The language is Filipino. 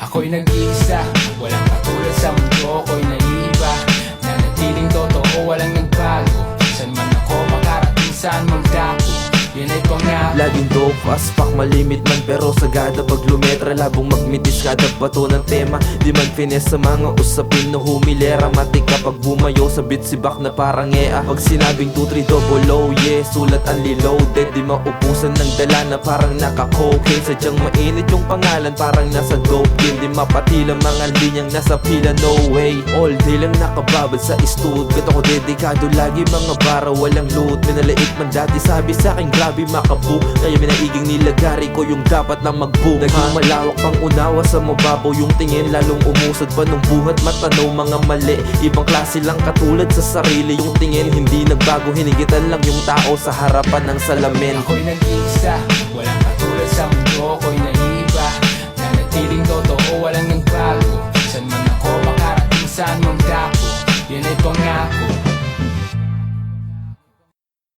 Ako'y nag-iisa, walang katulad sa mundo. Ako'y naiiba, nanatiling totoo, walang nagbago. Saan man ako makarating, saan mang dako, yun ay pangako. Laging dope, aspak, malimit man pero sagada pag lumetra, labong magmitis kada bato ng tema. Di man finesse sa mga usapin na humilera, matik kapag bumayo sa beat si Bak na parang ea. Pag sinabing 2-3 double O, yeah, sulat unloaded. Di maupusan ng dala na parang naka-cocaine. Sadyang mainit yung pangalan, parang nasa dope game. Di mapatilang mga linyang nasa pila, no way. All day lang nakababad sa stud, gato ko dedikado lagi mga bara, walang loot. Minalait man dati, sabi sa'kin grabe makabook, kaya minaiging nilagari ko yung dapat na mag-book. Naging malawak pang unawa sa mababaw yung tingin, lalong umusad pa nung buhat matanaw mga mali. Ibang klase lang katulad sa sarili yung tingin, hindi nagbago, hinigitan lang yung tao sa harapan ng salamin. Ako'y nag-iisa, walang katulad sa mundo. Ako'y naiiba, nanatiling totoo, walang nagbago. Saan man ako makarating, saan mang dako, yun ay pangako.